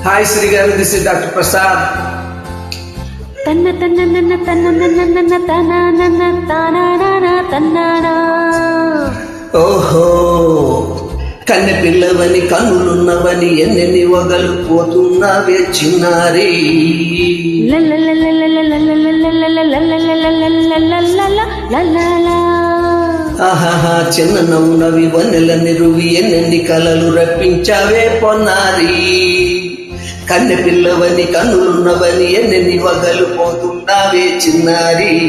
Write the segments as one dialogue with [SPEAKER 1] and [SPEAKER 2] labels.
[SPEAKER 1] Hi Shri గారు, this is doctor Prasad.
[SPEAKER 2] తన్న తన్న నన్న తన్న నన్న నన్న తన నన్న తానా తన్నానా.
[SPEAKER 1] ఓహో, కన్నె పిల్లవని కన్నులున్నవని ఎన్నెన్ని వగలు పోతున్నావే చిన్నారి. ఆహాహా, చిన్న నవ్వునవి వన్నెల నిరువి ఎన్నెన్ని కలలు రప్పించావే పొన్నారి. కన్నె పిల్లవని కన్నులున్నవని ఎన్నెన్ని వగలు పోతున్నావే చిన్నారి.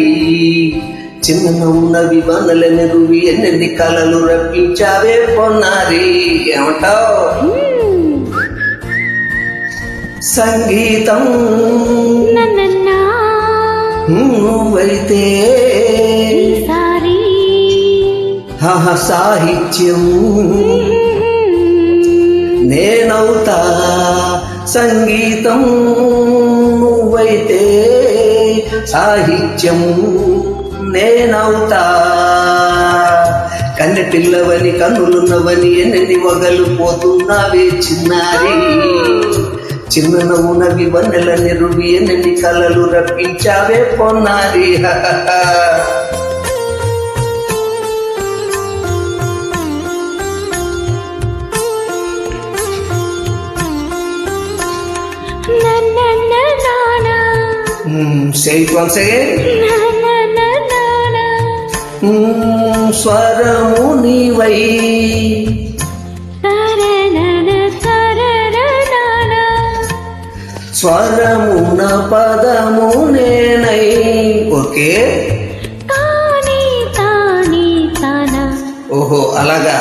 [SPEAKER 1] చిన్న నవ్వునవి వన్నెల నిరువి ఎన్నెన్ని కలలు రప్పించావే పొన్నారి. ఏమంటావు? సంగీతం నువ్వైతే సాహిత్యం నేనవుతా. సంగీతం నువ్వైతే సాహిత్యం నేనవుతా. కన్నె పిల్లవని కన్నులున్నవని ఎన్నెన్ని వగలు పోతున్నావే చిన్నారి. చిన్న నవ్వునవి వన్నెల నిరువి ఎన్నెన్ని కలలు రప్పించావే పొన్నారి. Say it once again. స్వరము నీవై స్వరమున పదము నేనై. ఓకే, ఓహో అలాగా.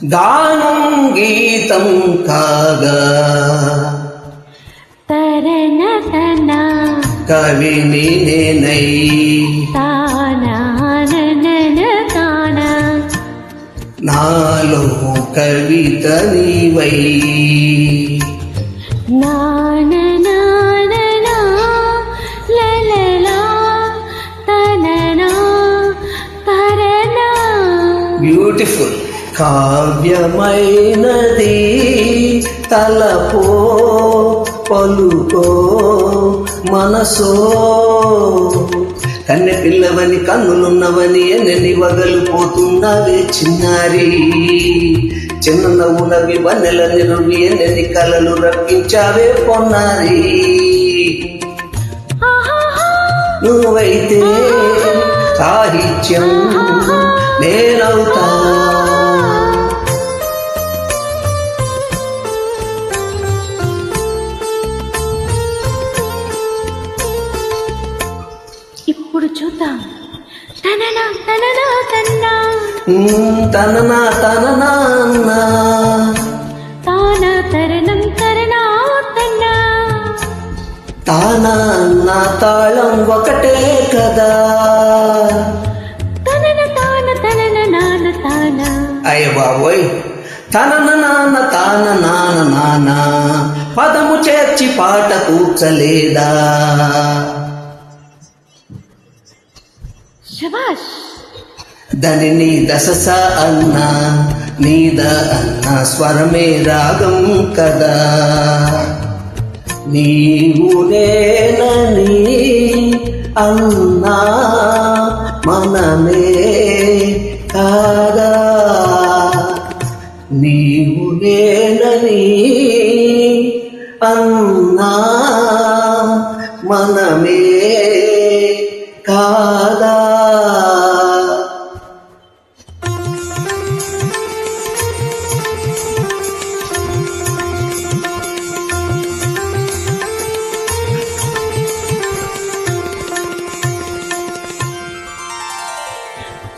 [SPEAKER 1] గానం గీతం కాగా కవిని నేనై. నాలో కవిత నీవై. బ్యూటిఫుల్. కావ్యమైనది తలపో పలుకో మనసో. కన్నె పిల్లవని కన్నులున్నవని ఎన్నెన్ని వగలు పోతున్నావే చిన్నారి. చిన్న నవ్వునవి వన్నెల నిరువి ఎన్నెన్ని కలలు రప్పించావే పొన్నారి. నువ్వైతే సాహిత్యం నేనవుతా.
[SPEAKER 2] ఇప్పుడు చూద్దాం. తననా తననా తన్నా
[SPEAKER 1] తననా తననా అన్నా.
[SPEAKER 2] తానా తరణం తరణా తన్నా.
[SPEAKER 1] తానా నా తాళం ఒకటే కదా.
[SPEAKER 2] తనన తాన తనన నాన తాన.
[SPEAKER 1] అయ్య బాబోయ్. తనన నాన్న తాన నాన నాన్న పదము చేర్చి పాట కూర్చలేదా.
[SPEAKER 2] శభాష్.
[SPEAKER 1] దని దశస అన్న నీద అన్న స్వరమే రాగం కదా. నీవు నేనని అన్నా మనమే కాదా. నీవు నేనని అన్నా మనమే కాదా.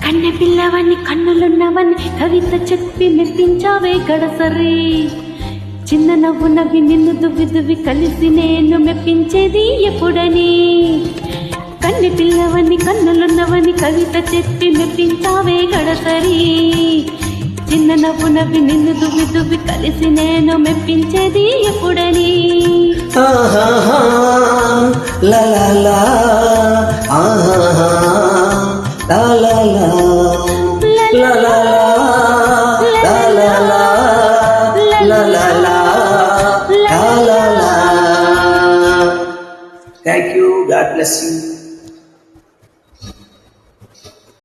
[SPEAKER 2] కన్నె పిల్లవని కన్నులున్నవని కవిత చెప్పి మెప్పించావే గడసరి. చిన్న నవ్వు నవ్వి నిన్ను దువ్వి దువ్వి కలిసి నేను మెప్పించేది ఎప్పుడని. కన్నె పిల్లవని కన్నులున్నవని కవిత చెప్పి మెప్పించావే గడసరి. చిన్న నవ్వు నవ్వి నిన్ను దువ్వి దువ్వి కలిసి నేను మెప్పించేది ఎప్పుడని.
[SPEAKER 1] ఆహాహా లా లా లా ఆహాహా లా లా లా లా లా లా లా లా లా లా లా లా thank you. God bless you.